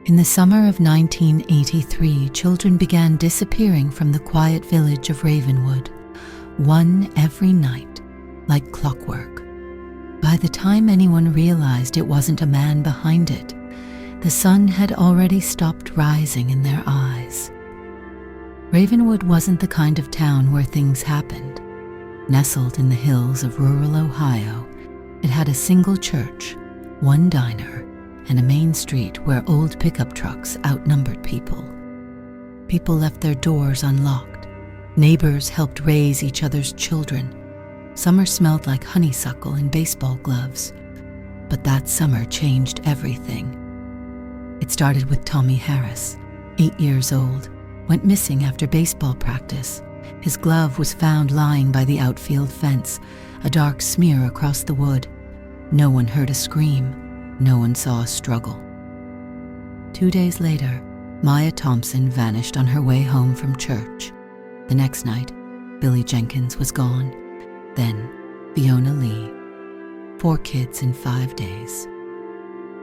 In the summer of 1983, children began disappearing from the quiet village of Ravenwood, one every night, like clockwork. By the time anyone realized it wasn't a man behind it, the sun had already stopped rising in their eyes. Ravenwood wasn't the kind of town where things happened. Nestled in the hills of rural Ohio, it had a single church, one diner, and a main street where old pickup trucks outnumbered people. People left their doors unlocked. Neighbors helped raise each other's children. Summer smelled like honeysuckle and baseball gloves. But that summer changed everything. It started with Tommy Harris, 8 years old, went missing after baseball practice. His glove was found lying by the outfield fence, a dark smear across the wood. No one heard a scream. No one saw a struggle. 2 days later, Maya Thompson vanished on her way home from church. The next night, Billy Jenkins was gone. Then, Fiona Lee. 4 kids in 5 days.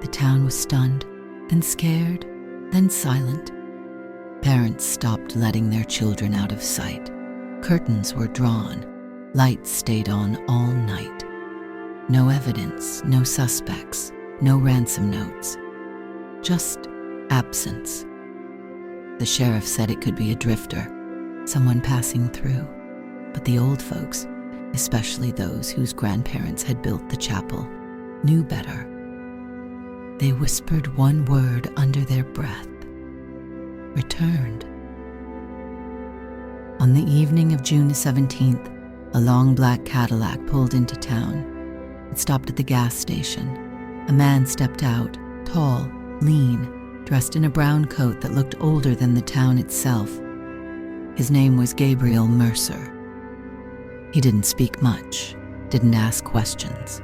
The town was stunned, then scared, then silent. Parents stopped letting their children out of sight. Curtains were drawn. Lights stayed on all night. No evidence, no suspects, no ransom notes. Just absence. The sheriff said it could be a drifter, someone passing through. But the old folks, especially those whose grandparents had built the chapel, knew better. They whispered one word under their breath. Returned. On the evening of June 17th, a long black Cadillac pulled into town. It stopped at the gas station. A man stepped out, tall, lean, dressed in a brown coat that looked older than the town itself. His name was Gabriel Mercer. He didn't speak much, didn't ask questions.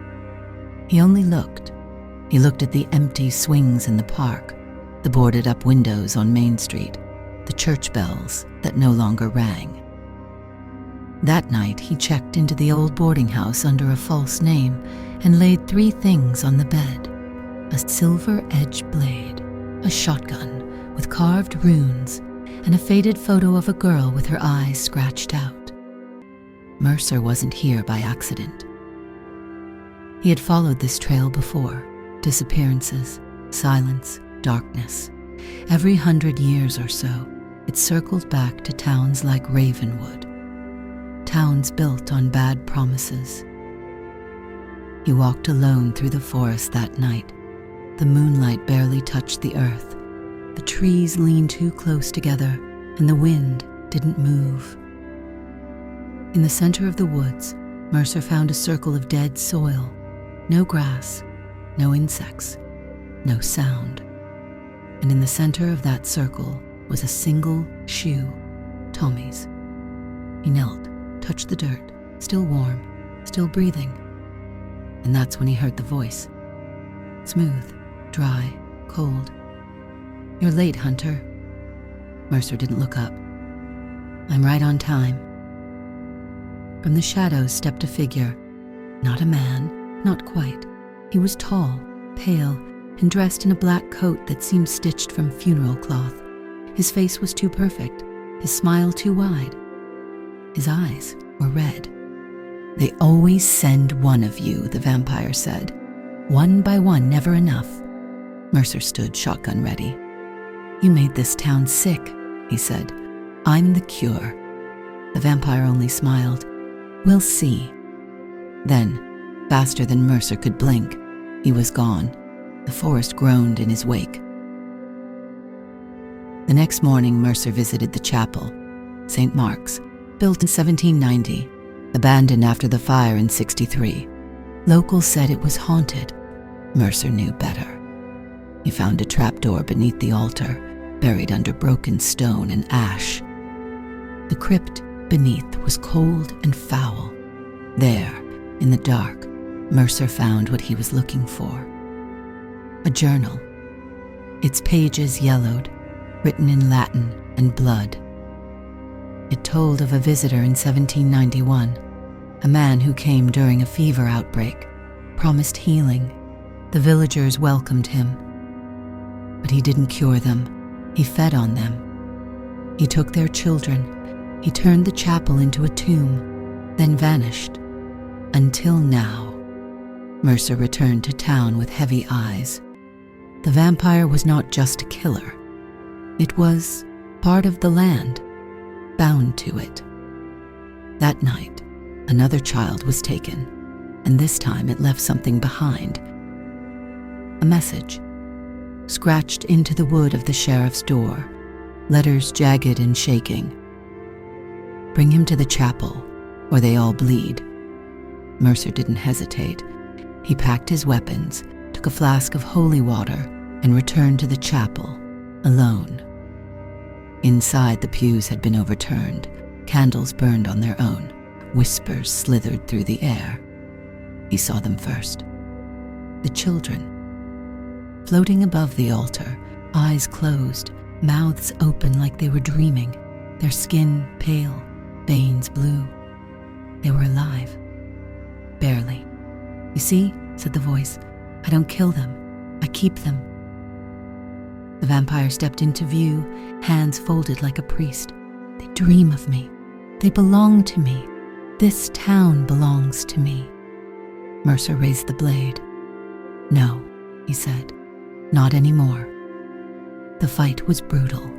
He only looked. He looked at the empty swings in the park, the boarded-up windows on Main Street, the church bells that no longer rang. That night, he checked into the old boarding house under a false name and laid 3 things on the bed: a silver-edged blade, a shotgun with carved runes, and a faded photo of a girl with her eyes scratched out. Mercer wasn't here by accident. He had followed this trail before: disappearances, silence, darkness. Every 100 years or so, it circled back to towns like Ravenwood. Towns built on bad promises. He walked alone through the forest that night. The moonlight barely touched the earth. The trees leaned too close together, and the wind didn't move. In the center of the woods, Mercer found a circle of dead soil. No grass, no insects, no sound. And in the center of that circle was a single shoe, Tommy's. He knelt, touched the dirt, still warm, still breathing. And that's when he heard the voice. Smooth, dry, cold. "You're late, Hunter." Mercer didn't look up. "I'm right on time." From the shadows stepped a figure. Not a man, not quite. He was tall, pale, and dressed in a black coat that seemed stitched from funeral cloth. His face was too perfect, his smile too wide. His eyes were red. "They always send one of you," the vampire said. "One by one, never enough." Mercer stood, shotgun ready. "You made this town sick," he said. "I'm the cure." The vampire only smiled. "We'll see." Then, faster than Mercer could blink, he was gone. The forest groaned in his wake. The next morning, Mercer visited the chapel, St. Mark's, built in 1790, abandoned after the fire in 63. Locals said it was haunted. Mercer knew better. He found a trapdoor beneath the altar, buried under broken stone and ash. The crypt beneath was cold and foul. There, in the dark, Mercer found what he was looking for. A journal. Its pages yellowed, written in Latin and blood. It told of a visitor in 1791, a man who came during a fever outbreak, promised healing. The villagers welcomed him. But he didn't cure them. He fed on them. He took their children. He turned the chapel into a tomb, then vanished. Until now. Mercer returned to town with heavy eyes. The vampire was not just a killer. It was part of the land, bound to it. That night, another child was taken, and this time it left something behind. A message, scratched into the wood of the sheriff's door, letters jagged and shaking. Bring him to the chapel, or they all bleed. Mercer didn't hesitate. He packed his weapons, took a flask of holy water, and returned to the chapel, alone. Inside, the pews had been overturned. Candles burned on their own. Whispers slithered through the air. He saw them first. The children. Floating above the altar, eyes closed, mouths open like they were dreaming, their skin pale, veins blue. They were alive. Barely. You see, said the voice, I don't kill them. I keep them. The vampire stepped into view, hands folded like a priest. They dream of me. They belong to me. This town belongs to me. Mercer raised the blade. No, he said, not anymore. The fight was brutal.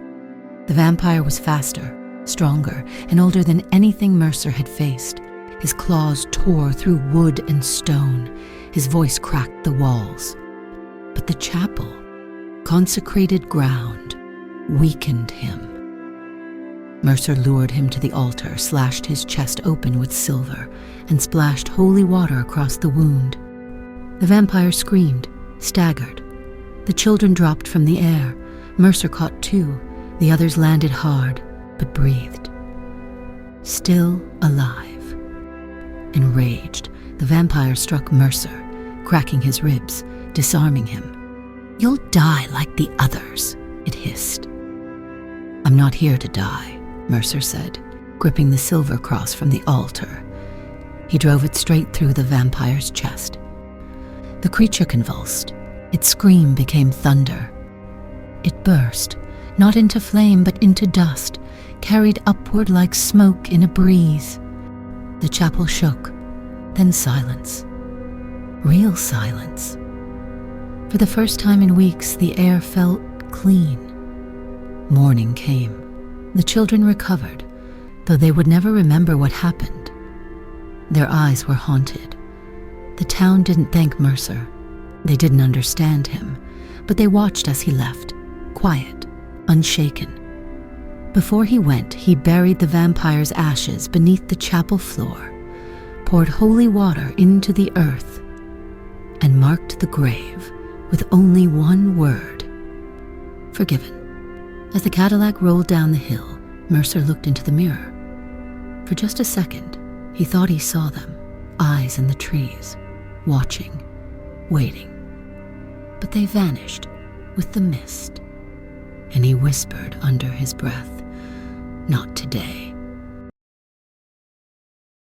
The vampire was faster, stronger, and older than anything Mercer had faced. His claws tore through wood and stone. His voice cracked the walls. But the chapel, consecrated ground, weakened him. Mercer lured him to the altar, slashed his chest open with silver, and splashed holy water across the wound. The vampire screamed, staggered. The children dropped from the air. Mercer caught two. The others landed hard, but breathed. Still alive. Enraged, the vampire struck Mercer, cracking his ribs, disarming him. You'll die like the others, it hissed. I'm not here to die, Mercer said, gripping the silver cross from the altar. He drove it straight through the vampire's chest. The creature convulsed. Its scream became thunder. It burst, not into flame but into dust, carried upward like smoke in a breeze. The chapel shook, then silence. Real silence. For the first time in weeks, the air felt clean. Morning came. The children recovered, though they would never remember what happened. Their eyes were haunted. The town didn't thank Mercer. They didn't understand him, but they watched as he left, quiet, unshaken. Before he went, he buried the vampire's ashes beneath the chapel floor, poured holy water into the earth, and marked the grave with only one word: forgiven. As the Cadillac rolled down the hill, Mercer looked into the mirror. For just a second, he thought he saw them, eyes in the trees, watching, waiting. But they vanished with the mist, and he whispered under his breath, "Not today."